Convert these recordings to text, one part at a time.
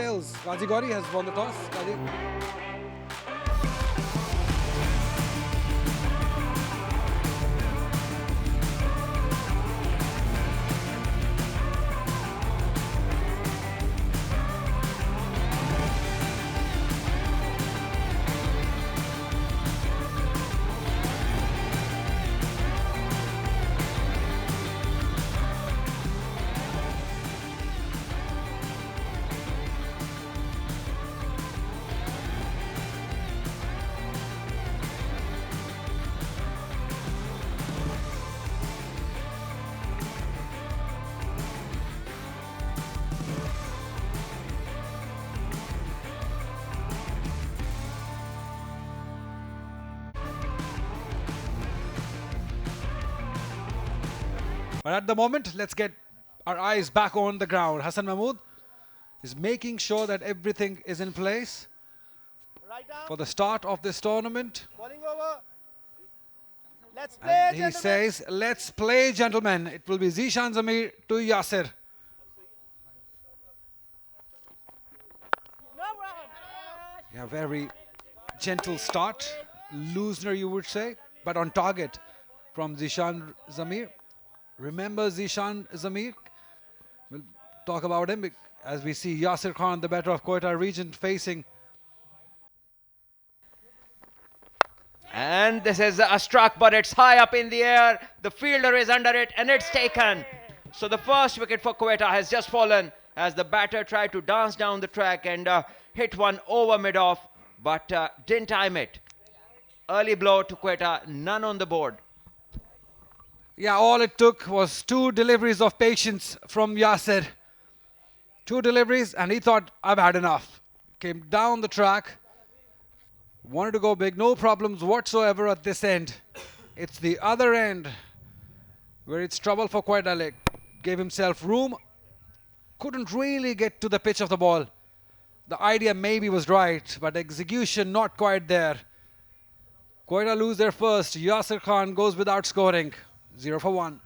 tails. Qazi Gauri has won the toss. Qazi. But at the moment, let's get our eyes back on the ground. Hassan Mahmood is making sure that everything is in place for the start of this tournament. Let's play, And he says, let's play, gentlemen. It will be Zishan Zamir to Yasir. Yeah, very gentle start. Loosener, you would say, but on target from Zishan Zamir. Remember Zishan Zamir? We'll talk about him as we see Yasir Khan, the better of Quetta region, facing. And this is a struck, but it's high up in the air. The fielder is under it, and it's taken. So the first wicket for Quetta has just fallen as the batter tried to dance down the track and hit one over mid-off, but didn't time it. Early blow to Quetta, none on the board. Yeah, all it took was 2 deliveries of patience from Yasir. 2 deliveries, and he thought, I've had enough. Came down the track, wanted to go big, no problems whatsoever at this end. It's the other end where it's trouble for Quetta. Like, gave himself room, couldn't really get to the pitch of the ball. The idea maybe was right, but execution not quite there. Quetta lose their first. Yasir Khan goes without scoring. 0 for 1.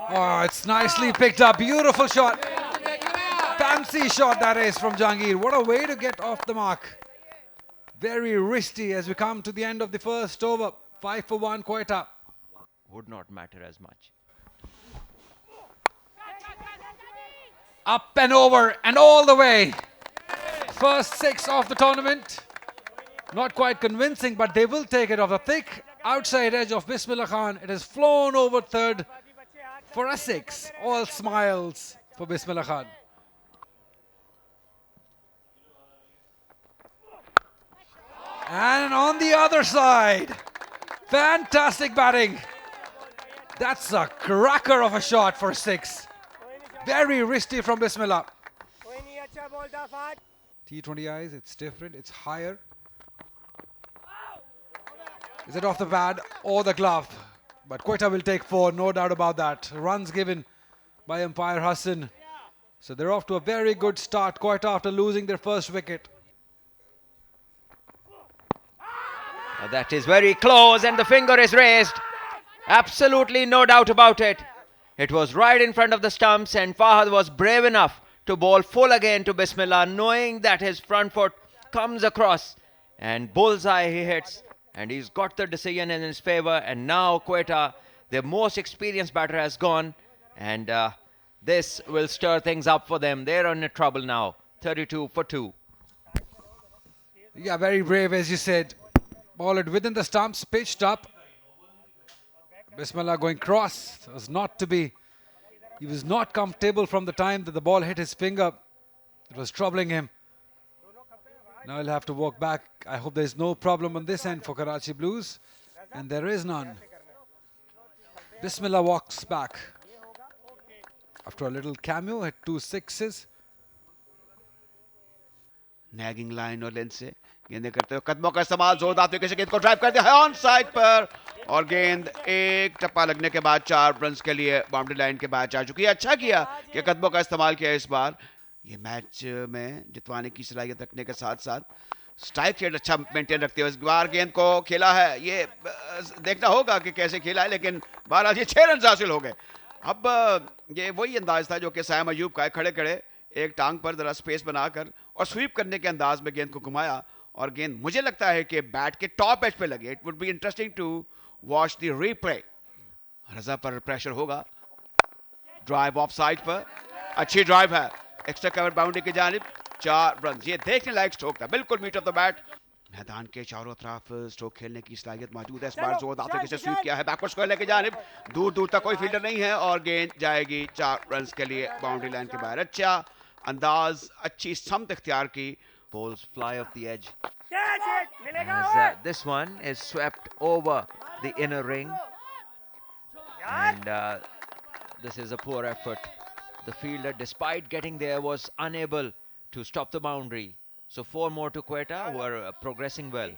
Oh, it's nicely picked up. Beautiful shot. Fancy shot that is from Jahangir. What a way to get off the mark. Very risky as we come to the end of the first over. 5 for 1 Quetta. Would not matter as much. Up and over and all the way. First 6 of the tournament. Not quite convincing, but they will take it off the thick outside edge of Bismillah Khan. It has flown over third for a 6. All smiles for Bismillah Khan. And on the other side, fantastic batting. That's a cracker of a shot for 6. Very risky from Bismillah. T20 eyes, it's different, it's higher. Is it off the pad or the glove? But Quetta will take 4, no doubt about that. Runs given by umpire Hassan. So they're off to a very good start, Quetta, after losing their first wicket. That is very close, and the finger is raised. Absolutely no doubt about it. It was right in front of the stumps, and Fahad was brave enough to bowl full again to Bismillah, knowing that his front foot comes across. And bullseye he hits. And he's got the decision in his favor. And now Quetta, their most experienced batter, has gone. And this will stir things up for them. They're in trouble now. 32 for 2. Yeah, very brave, as you said. Ball it within the stumps, pitched up. Bismillah going cross. It was not to be. He was not comfortable from the time that the ball hit his finger. It was troubling him. Now he'll have to walk back. I hope there's no problem on this end for Karachi Blues. And there is none. Bismillah walks back. After a little cameo, had 2 6s. Nagging line और length से गेंदें करते हुए कदमों का इस्तेमाल जोरदार तरीके से गेंद को ड्राइव कर दिया है ऑन साइड पर और गेंद एक टप्पा लगने के बाद 4 रन्स के लिए बाउंड्री लाइन के बाद जा चुकी है. अच्छा किया कि कदमों का इस्तेमाल किया इस बार. ये मैच में जितवाने की सलाहियत रखने के साथ साथ स्ट्राइक रेट अच्छा मेंटेन रखते हुए इस बार गेंद को खेला है. ये देखना होगा कि कैसे खेला है, लेकिन बहरहाल ये 6 रन हासिल हो गए. अब ये वही अंदाज था जो कि सैम अयूब का है, खड़े खड़े एक टांग पर जरा स्पेस बनाकर और स्वीप करने के अंदाज में गेंद को घुमाया और गेंद मुझे लगता है कि बैट के टॉप एज पे लगी. It would be interesting to watch the replay. Raza पर प्रेशर होगा. ड्राइव ऑफ साइड पर अच्छी ड्राइव है, एक्स्ट्रा कवर बाउंड्री की जानिब. 4 रन. ये देखने लायक स्ट्रोक था, बिल्कुल मीट ऑफ द बैट. मैदान के चारों तरफ स्ट्रोक खेलने की सलाहियत मौजूद है. इस बार जोर दाते से स्वीप किया है बैकवर्ड स्क्वायर लेके जानिब. दूर दूर तक कोई फील्डर नहीं है और गेंद जाएगी 4 रन के लिए बाउंड्री लाइन के बाहर. अच्छा अंदाज, अच्छी समत इख्तियार की. Balls fly off the edge. As this one is swept over the inner ring. And this is a poor effort. The fielder, despite getting there, was unable to stop the boundary. So 4 more to Quetta, who are progressing well.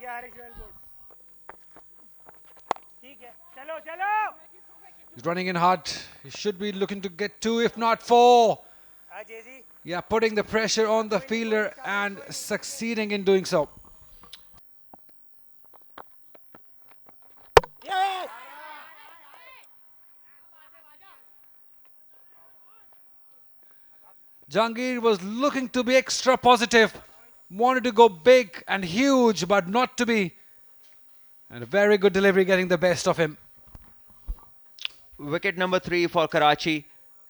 He's running in hard. He should be looking to get 2, if not 4. Yeah, putting the pressure on the fielder and succeeding in doing so. Jahangir was looking to be extra positive, wanted to go big and huge, but not to be. And a very good delivery getting the best of him. Wicket number 3 for Karachi,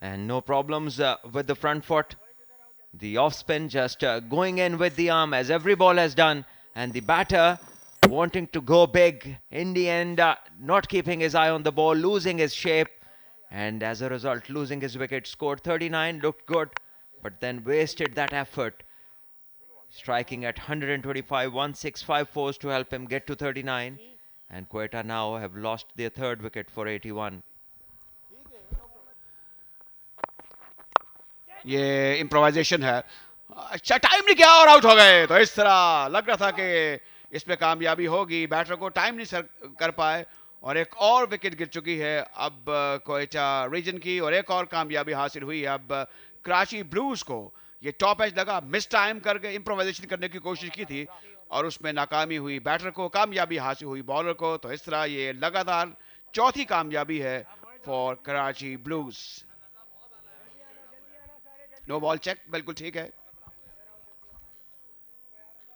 and no problems with the front foot. The off spin just going in with the arm, as every ball has done, and the batter wanting to go big. In the end, not keeping his eye on the ball, losing his shape, and as a result losing his wicket. Scored 39, looked good, but then wasted that effort, striking at 125, 1654 to help him get to 39. And Quetta now have lost their 3rd wicket for 81. ये improvisation है. अच्छा time नहीं किया और out हो गए. तो इस तरह लग रहा था कि इसमें कामयाबी होगी. बैटर को टाइम नहीं सर कर पाए और एक और विकेट गिर चुकी है अब क्वेटा रीजन की, और एक और कामयाबी हासिल हुई. अब कराची ब्लूज को ये टॉप एज लगा, मिस टाइम करके इम्प्रोवाइजेशन करने की कोशिश की थी और उसमें नाकामी हुई. बैटर को कामयाबी हासिल हुई, बॉलर को. तो इस तरह ये लगातार 4थी कामयाबी है for Karachi Blues. No ball check, बिल्कुल ठीक है.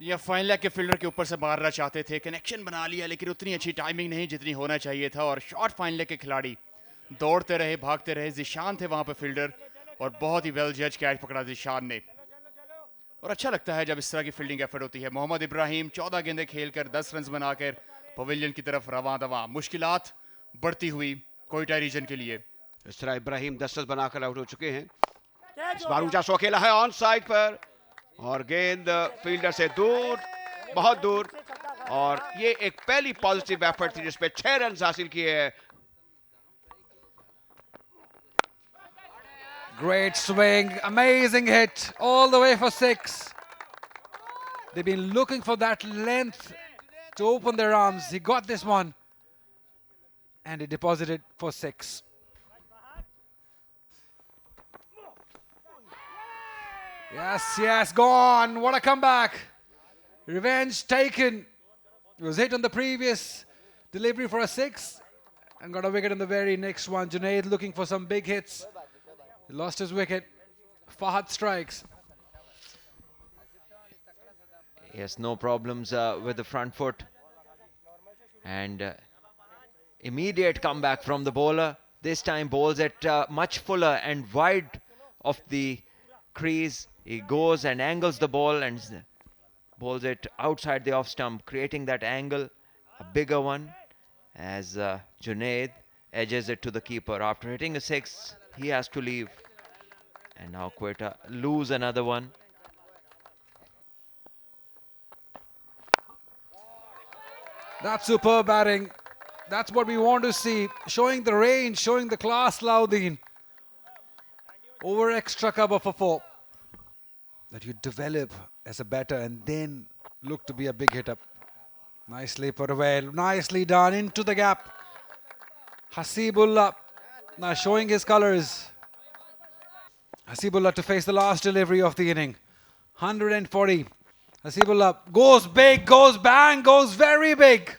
ये फाइन लेग के फील्डर के ऊपर से मारना चाहते थे, कनेक्शन बना लिया, लेकिन उतनी अच्छी टाइमिंग नहीं जितनी होना चाहिए था. और शॉर्ट फाइन लेग के खिलाड़ी दौड़ते रहे, भागते रहे. जिशान थे वहां पे फील्डर और बहुत ही वेल जज कैच पकड़ा जिशान ने. और अच्छा लगता है जब इस तरह की फील्डिंग एफर्ट होती है. मोहम्मद इब्राहिम 14 गेंदें खेलकर 10 रन बनाकर पवेलियन की तरफ रवां दवा. मुश्किलात बढ़ती हुई कोयटा रीजन के लिए. इस तरह इब्राहिम 10 रन बनाकर आउट हो चुके हैं. इस बार ऊंचा शॉट खेला है ऑन साइड पर और गेंद फील्डर से दूर, बहुत दूर. और ये एक पहली पॉजिटिव एफर्ट थी जिसपे 6 रन हासिल किए. Great swing, amazing hit, all the way for 6. They've been looking for that length to open their arms. He got this one and he deposited for 6. Yes, gone. What a comeback. Revenge taken. He was hit on the previous delivery for a 6 and got a wicket on the very next one. Junaid looking for some big hits. He lost his wicket. Fahad strikes. Yes, no problems with the front foot. And immediate comeback from the bowler. This time bowls it much fuller and wide of the crease. He goes and angles the ball and bowls it outside the off stump, creating that angle, a bigger one, as Junaid edges it to the keeper. After hitting a 6, he has to leave. And now Quetta lose another one. That's superb batting. That's what we want to see. Showing the range, showing the class, Lauddin. Over extra cover for 4. That you develop as a batter and then look to be a big hitter. Nicely put away. Nicely done into the gap. Hasibullah now showing his colours. Hasibullah to face the last delivery of the inning. 140. Hasibullah goes big, goes bang, goes very big.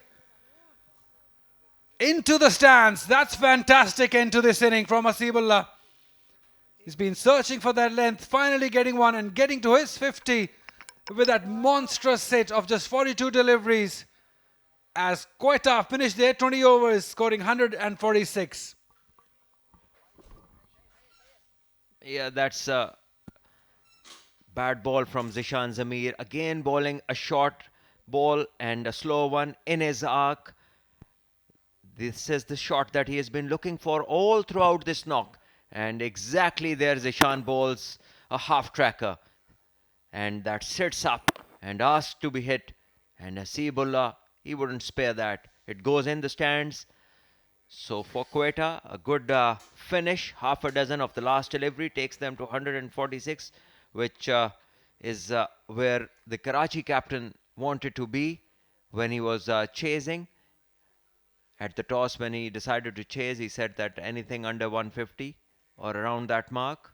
into the stands. That's fantastic end to this inning from Hasibullah. He's been searching for that length, finally getting one and getting to his 50 with that monstrous hit of just 42 deliveries as Quetta finished their 20 overs, scoring 146. Yeah, that's a bad ball from Zishan Zamir. Again bowling a short ball and a slow one in his arc. This is the shot that he has been looking for all throughout this knock. And exactly there Zishan bowls a half tracker. And that sits up and asks to be hit. And Hasibullah, he wouldn't spare that. It goes in the stands. So for Quetta, a good finish. Half a dozen of the last delivery takes them to 146, which is where the Karachi captain wanted to be when he was chasing. At the toss, when he decided to chase, he said that anything under 150 or around that mark.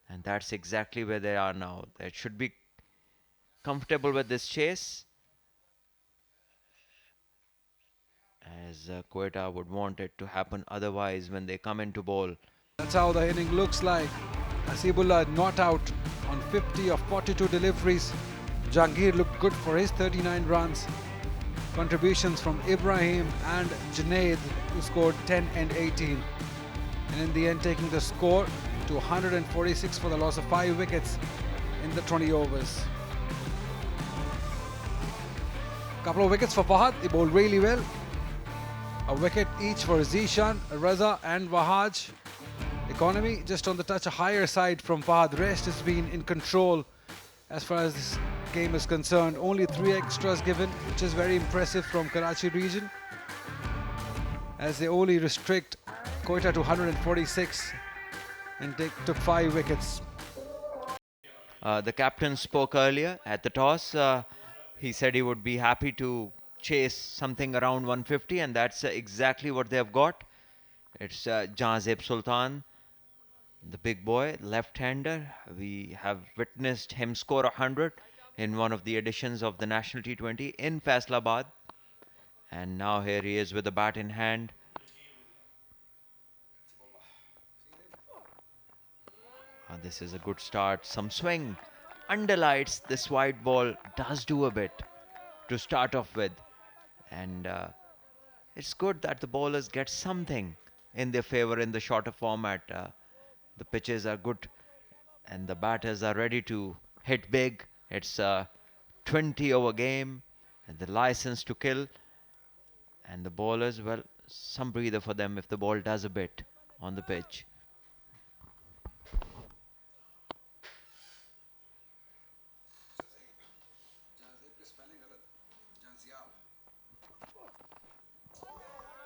And that's exactly where they are now. They should be comfortable with this chase, as Quetta would want it to happen otherwise when they come into bowl. That's how the inning looks like. Hasibullah not out on 50 of 42 deliveries. Jahangir looked good for his 39 runs. Contributions from Ibrahim and Junaid, who scored 10 and 18. And in the end, taking the score to 146 for the loss of 5 wickets in the 20 overs. Couple of wickets for Fahad. He bowled really well. A wicket each for Zishan, Raza and Wahaj. Economy just on the touch a higher side from Fahad. Rest has been in control as far as this game is concerned. Only 3 extras given, which is very impressive from Karachi region, as they only restrict Quetta to 146 and took 5 wickets. The captain spoke earlier at the toss. He said he would be happy to chase something around 150, and that's exactly what they have got. It's Jahazib Sultan, the big boy, left-hander. We have witnessed him score 100 in one of the editions of the National T20 in Faisalabad. And now here he is with the bat in hand. This is a good start. Some swing. Underlights, this wide ball does do a bit to start off with. And it's good that the bowlers get something in their favor in the shorter format. The pitches are good and the batters are ready to hit big. It's a 20-over game and the license to kill. And the bowlers, well, some breather for them if the ball does a bit on the pitch.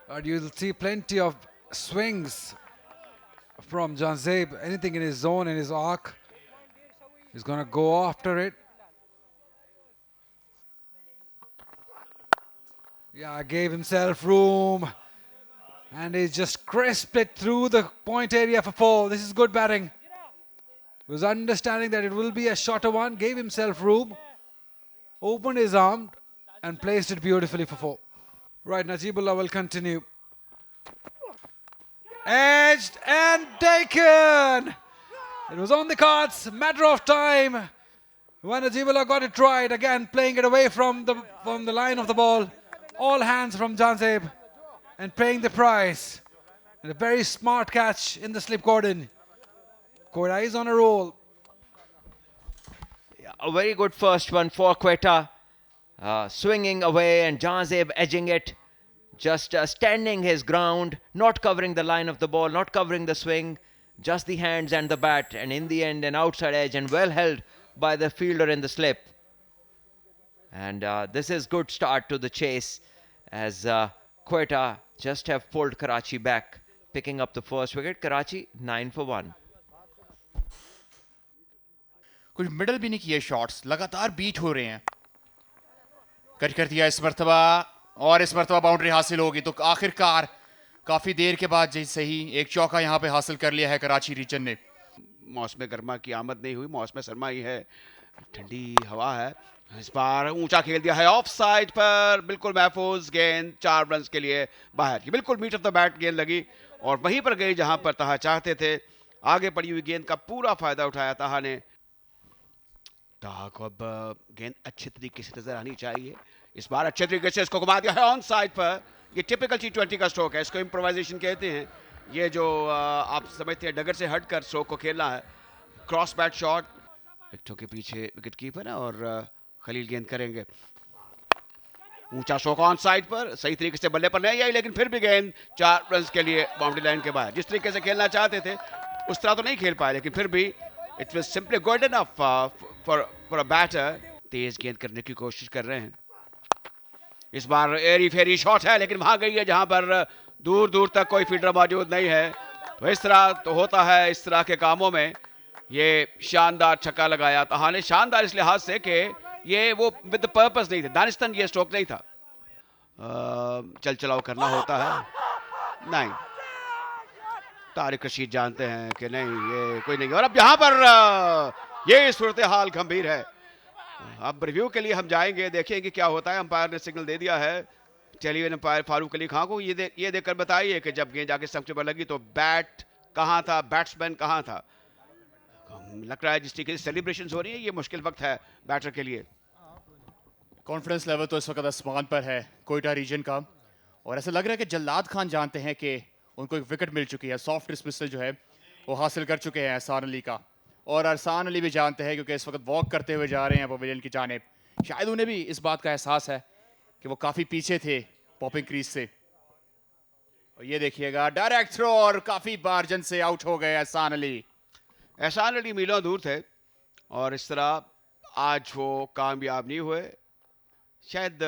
But you'll see plenty of swings from Jahazib. Anything in his zone, in his arc, he's going to go after it. Yeah, gave himself room. And he's just crisped it through the point area for 4. This is good batting. He was understanding that it will be a shorter one. Gave himself room. Opened his arm and placed it beautifully for 4. Right, Najibullah will continue. Edged and taken. It was on the cards, matter of time. When Najibullah got it right, again playing it away from the line of the ball. All hands from Jahazib and paying the price. And a very smart catch in the slip cordon. Quetta is on a roll. Yeah, a very good first one for Quetta. Swinging away and Jahazib edging it, just standing his ground, not covering the line of the ball, not covering the swing, just the hands and the bat, and in the end an outside edge and well held by the fielder in the slip. And this is good start to the chase as Quetta just have pulled Karachi back, picking up the first wicket. Karachi 9 for 1. कुछ middle भी नहीं किए shots, लगातार beat हो रहे हैं. कर दिया इस मर्तबा, और इस मर्तबा बाउंड्री हासिल होगी. तो आखिरकार काफ़ी देर के बाद जैसे सही एक चौका यहाँ पे हासिल कर लिया है कराची रीजन ने. मौसम गर्मा की आमद नहीं हुई, मौसम सरमा ही है, ठंडी हवा है इस बार ऊंचा खेल दिया है ऑफ साइड पर, बिल्कुल महफूज गेंद, 4 रन के लिए बाहर। ये बिल्कुल मीट ऑफ द बैट गेंद लगी और वहीं पर गई जहां पर ताहा चाहते थे। आगे पड़ी हुई गेंद का पूरा फायदा उठाया ताहा ने। ताहा को अब गेंद अच्छे तरीके से नजर आनी चाहिए। इस बार अच्छे तरीके से इसको घुमा दिया है ऑन साइड पर। ये टिपिकल T20 का स्ट्रोक है, इसको इम्प्रोवाइजेशन कहते हैं। ये जो आप समझते हैं डगर से हटकर स्ट्रोक को खेलना है, क्रॉस बैट शॉट। विकेटों के पीछे विकेट कीपर है और खलील गेंद करेंगे। ऊंचा स्ट्रोक ऑन साइड पर, सही तरीके से बल्ले पर नहीं आई, लेकिन फिर भी गेंद 4 रन के लिए बाउंड्री लाइन के बाहर। जिस तरीके से खेलना चाहते थे उस तरह तो नहीं खेल पाए, लेकिन फिर भी it was simply good enough for a batter. तेज गेंद करने की कोशिश कर रहे हैं। इस बार एरी फेरी शॉट है, लेकिन वहां गई है जहां पर दूर दूर तक कोई फील्डर मौजूद नहीं है। तो इस तरह तो होता है इस तरह के कामों में। ये शानदार छक्का लगाया ताहा ने, शानदार इस लिहाज से कि ये वो विद पर्पस नहीं था, दानिस्तान ये स्ट्रोक नहीं था। चल चलाओ करना होता है, नहीं। तारिक रशीद जानते हैं कि नहीं ये कोई नहीं। और अब यहाँ पर ये सूरत हाल गंभीर है। अब रिव्यू के लिए हम जाएंगे, देखेंगे क्या होता है। अंपायर ने सिग्नल दे दिया है, टेलीविजन अंपायर फारूक अली खान को। ये देखकर बताइए कि जब गेंद जाके स्टंप पर लगी तो बैट कहाँ था, बैट्समैन कहाँ था। लग रहा है जिस तरीके से सेलिब्रेशंस हो रही है ये मुश्किल वक्त है बैटर के लिए। कॉन्फिडेंस लेवल तो इस वक्त आसमान पर है क्वेटा रीजन का, और ऐसा लग रहा है कि जल्लाद खान जानते हैं कि उनको एक विकेट मिल चुकी है। सॉफ्ट डिसमिसल जो है वो हासिल कर चुके हैं एहसान अली का, और एहसान अली भी जानते हैं क्योंकि इस वक्त वॉक करते हुए जा रहे हैं पवेलियन की जानिब। शायद उन्हें भी इस बात का एहसास है कि वो काफ़ी पीछे थे पॉपिंग क्रीज से। और ये देखिएगा डायरेक्ट थ्रो, और काफ़ी मार्जिन से आउट हो गए एहसान अली। एहसान अली मीलों दूर थे और इस तरह आज वो कामयाब नहीं हुए। शायद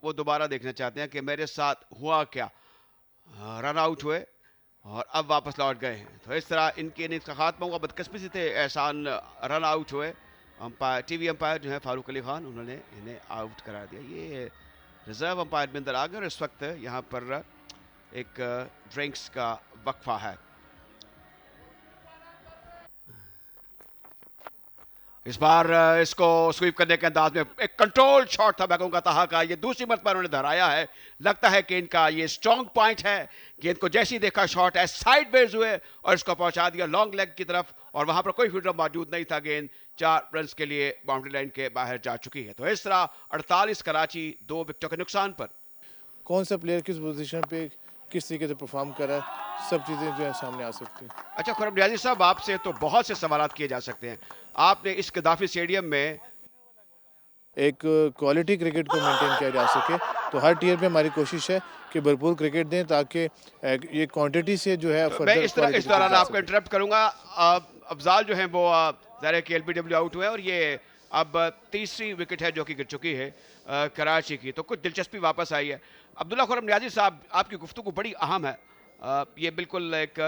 वो दोबारा देखना चाहते हैं कि मेरे साथ हुआ क्या। रन आउट हुए और अब वापस लौट गए हैं। तो इस तरह इनके इनिंग्स का खात्मा हुआ। बदकिस्मती से थे एहसान रन आउट हुए। अंपायर टीवी अंपायर जो है फारूक अली खान, उन्होंने इन्हें आउट करा दिया। ये रिजर्व अंपायर में अंदर आ गए और इस वक्त यहाँ पर एक ड्रिंक्स का वक्फा है। इस बार इसको स्वीप करने के अंदाज में एक कंट्रोल शॉट था मैं कहूँगा ताहा का। ये दूसरी मरतबा उन्होंने दोहराया है। लगता है कि इनका ये स्ट्रॉन्ग पॉइंट है। गेंद को जैसे ही देखा शॉट है साइड बेज हुए और इसको पहुंचा दिया लॉन्ग लेग की तरफ, और वहां पर कोई फील्डर मौजूद नहीं था। गेंद 4 रन के लिए बाउंड्री लाइन के बाहर जा चुकी है। तो इस तरह 48 कराची 2 विकेटों के नुकसान पर। कौन सा प्लेयर किस पोजीशन पे किस तरीके से परफॉर्म कर रहा है, सब चीज़ें जो है सामने आ सकती हैं। अच्छा खुरम रियाजी साहब, आपसे तो बहुत से सवाल किए जा सकते हैं। आपने इस गद्दाफी स्टेडियम में एक क्वालिटी क्रिकेट को मेंटेन किया जा सके, तो हर टीयर पे हमारी कोशिश है कि भरपूर क्रिकेट दें ताकि ये क्वांटिटी से जो है मैं इस दौरान आपको इंटरप्ट करूंगा। अफजाल जो है वो ज़ाहिर के LBW आउट हुए और ये अब तीसरी विकेट है जो कि गिर चुकी है कराची की। तो कुछ दिलचस्पी वापस आई है। अब्दुल्ला खुरम नियाजी साहब, आपकी गुफ्तगू बड़ी अहम है। ये बिल्कुल एक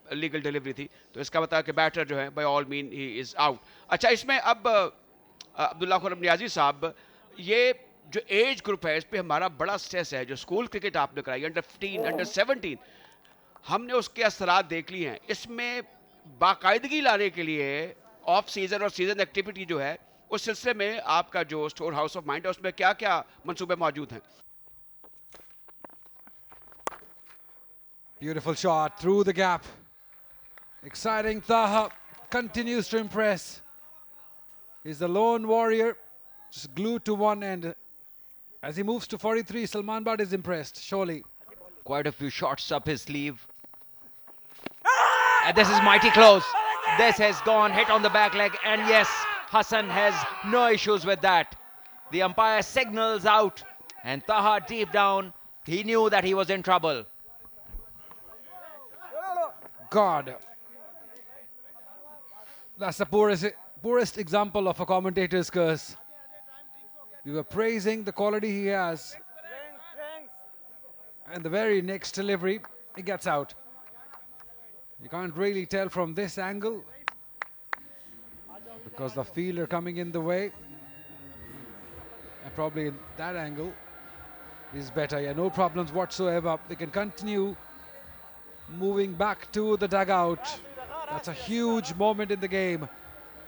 लीगल डिलीवरी थी, तो इसका मतलब कि बैटर जो है by all mean he is out. अच्छा, इसमें अब अब्दुल्ला खुरम नियाजी साहब, ये जो एज ग्रुप है इस पर हमारा बड़ा स्ट्रेस है। जो स्कूल क्रिकेट आपने कराई अंडर 15 अंडर 17, हमने उसके असरात देख लिए हैं। इसमें बाकायदगी लाने के लिए ऑफ सीजन और सीजन एक्टिविटी जो है उस सिलसिले में आपका जो स्टोर हाउस ऑफ माइंड है उसमें क्या क्या मंसूबे मौजूद हैं? Beautiful shot through the gap. Exciting. Taha continues to impress. He's the lone warrior, just glued to one end. As he moves to 43, Salman Bad is impressed, surely. Quite a few shots up his sleeve. And this is mighty close. This has gone, hit on the back leg, and yes, Hassan has no issues with that. The umpire signals out, and Taha deep down, he knew that he was in trouble. God. That's the poorest example of a commentator's curse. We were praising the quality he has. And the very next delivery, he gets out. You can't really tell from this angle because the fielder coming in the way. And probably in that angle is better. Yeah, no problems whatsoever. We can continue moving back to the dugout. That's a huge moment in the game.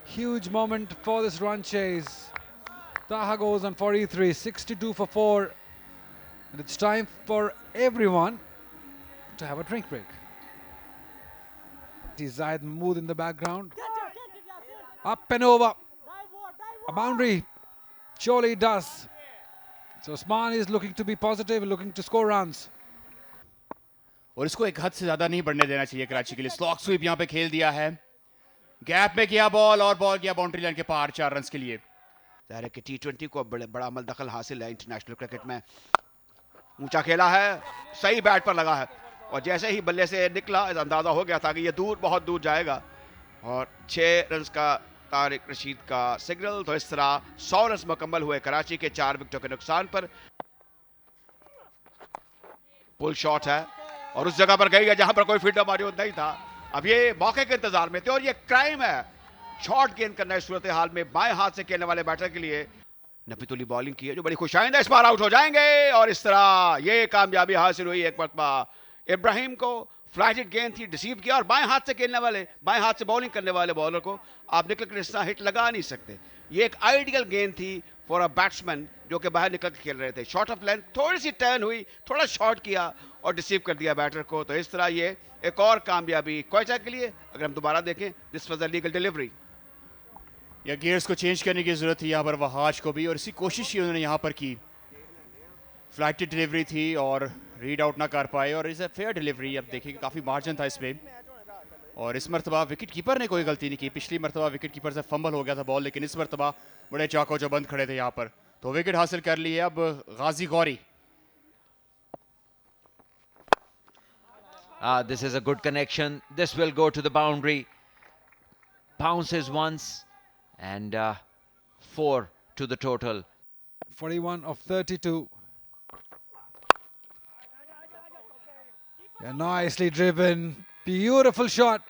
Huge moment for this run chase. Taha goes on 43, 62 for 4. And it's time for everyone to have a drink break. Zayed Mahmood in the background. Up and over. A boundary. Surely it does. So Usman is looking to be positive, looking to score runs. और इसको एक हद से ज्यादा नहीं बढ़ने देना चाहिए कराची के लिए. स्लॉक स्वीप यहाँ पे खेल दिया है, गैप में किया बॉल और बॉल किया बाउंड्री लाइन के पार 4 रन्स के लिए. जाहिर है कि T20 को बड़ा अमल दखल हासिल है इंटरनेशनल क्रिकेट में. ऊंचा खेला है, सही बैट पर लगा है और जैसे ही बल्ले से निकला अंदाजा हो गया था कि ये दूर बहुत दूर जाएगा. और 6 रन्स का तारिक रशीद का सिग्नल. तो इस तरह 100 रन्स मुकम्मल हुए कराची के 4 विकेटों के नुकसान पर. पुल शॉट है और उस जगह पर गई है जहां पर कोई फील्डर मौजूद नहीं था. अब ये मौके के इंतजार में थे और ये क्राइम है शॉट गेंद करना इस सूरत हाल में बाएं हाथ से खेलने वाले बैटर के लिए. नफीतुल्ली बॉलिंग की है जो बड़ी खुशाइंदा. इस बार आउट हो जाएंगे और इस तरह ये कामयाबी हासिल हुई एक मरतबा इब्राहिम को. फ्लाइटेड गेंद थी, डिसीव किया और बाएं हाथ से खेलने वाले, बाएं हाथ से बॉलिंग करने वाले बॉलर को आप निकल कर इस तरह हिट लगा नहीं सकते. ये एक आइडियल गेंद थी फॉर अ बैट्समैन जो कि बाहर निकल खेल रहे थे. शॉर्ट ऑफ लेंथ, थोड़ी सी टर्न हुई, थोड़ा शॉट किया और डिसीव कर दिया बैटर को. तो इस तरह ये एक और कामयाबी क्वेटा के लिए. अगर हम दोबारा देखें, this was a legal delivery. या गियर्स को चेंज करने की जरूरत थी यहाँ पर वहाज को भी, और इसी कोशिश ही उन्होंने यहाँ पर की. फ्लाइटेड डिलीवरी थी और रीड आउट ना कर पाए और इज अ फेयर डिलीवरी. अब देखिए काफ़ी मार्जिन था इसमें और इस मरतबा विकेट कीपर ने कोई गलती नहीं की. पिछली मरतबा विकेट कीपर से फंबल हो गया था बॉल, लेकिन इस मरतबा बड़े चाको जो बंद खड़े थे यहाँ पर. तो विकेट हासिल कर लिए अब गाजी Gauri. This is a good connection. This will go to the boundary. Bounces once and 4 to the total. 41 of 32. Yeah, nicely driven. Beautiful shot.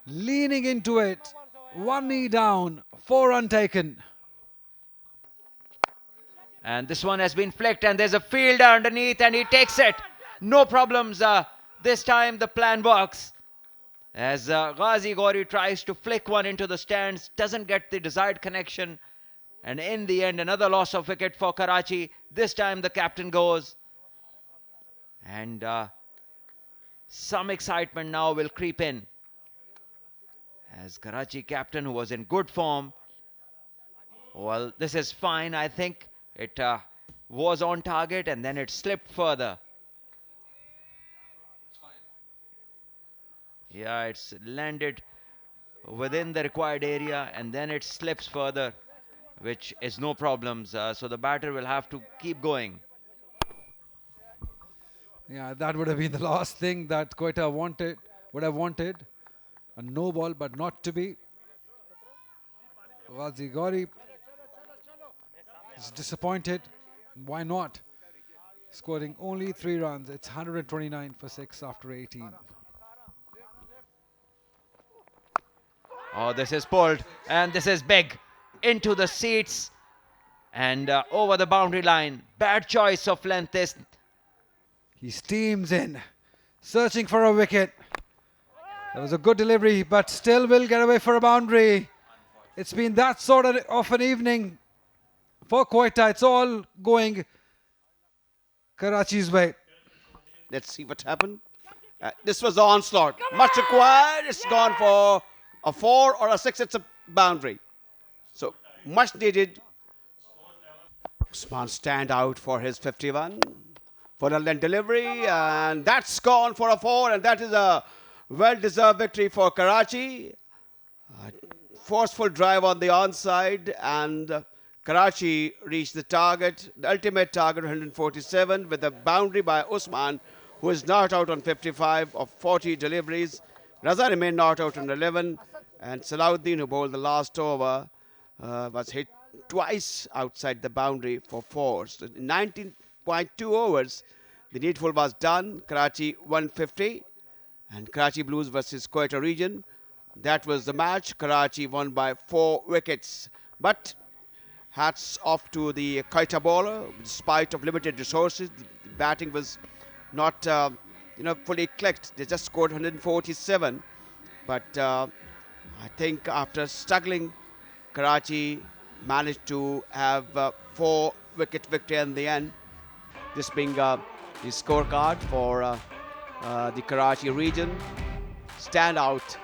Leaning into it. 1 knee down. 4 untaken. And this one has been flicked and there's a fielder underneath and he takes it. No problems. This time the plan works. As Ghazi Ghauri tries to flick one into the stands, doesn't get the desired connection. And in the end, another loss of wicket for Karachi. This time the captain goes. And some excitement now will creep in. As Karachi captain, who was in good form. Well, this is fine. I think it was on target and then it slipped further. Yeah, it's landed within the required area and then it slips further, which is no problems. So the batter will have to keep going. Yeah, that would have been the last thing that Quetta would have wanted. A no ball, but not to be. Ghazi Ghauri is disappointed. Why not? Scoring only 3 runs. It's 129 for 6 after 18. Oh, this is pulled and this is big into the seats and over the boundary line. Bad choice of length. He steams in, searching for a wicket. That was a good delivery, but still will get away for a boundary. It's been that sort of an evening for Quetta. It's all going Karachi's way. Let's see what happened. This was the onslaught. Much required. It's gone for a 4 or a 6. It's a boundary. So much needed. Usman stand out for his 51. For a length delivery. And that's gone for a 4. And that is a well-deserved victory for Karachi. Forceful drive on the onside. And Karachi reached the target. The ultimate target, 147. With a boundary by Usman, who is not out on 55 of 40 deliveries. Raza remained not out on 11. And Salahuddin, who bowled the last over, was hit twice outside the boundary for 4. So in 19.2 overs, the needful was done. Karachi 150. And Karachi Blues versus Quetta region. That was the match. Karachi won by 4 wickets. But hats off to the Quetta bowler. Despite of limited resources, the batting was not fully clicked. They just scored 147. But I think after struggling, Karachi managed to have 4-wicket victory in the end. This being the scorecard for the Karachi region. Standout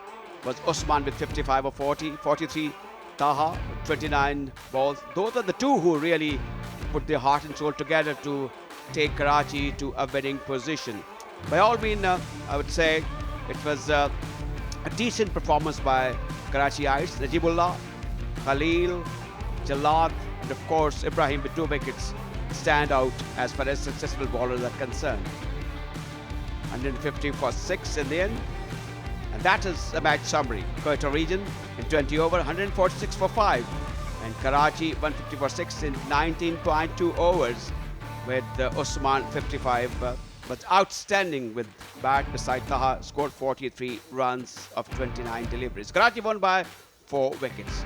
was Usman with 55 or 40, 43 Taha with 29 balls. Those are the two who really put their heart and soul together to take Karachi to a winning position. By all means, I would say it was a decent performance by Karachiites. Najibullah, Khalil, Jalad, and of course Ibrahim with 2 wickets stand out as far as successful bowlers are concerned. 150 for 6 in the end. And that is a match summary. Quetta region in 20 over, 146 for 5. And Karachi 150 for 6 in 19.2 overs with Usman 55 was outstanding with bat beside Taha, scored 43 runs of 29 deliveries. Karachi won by 4 wickets.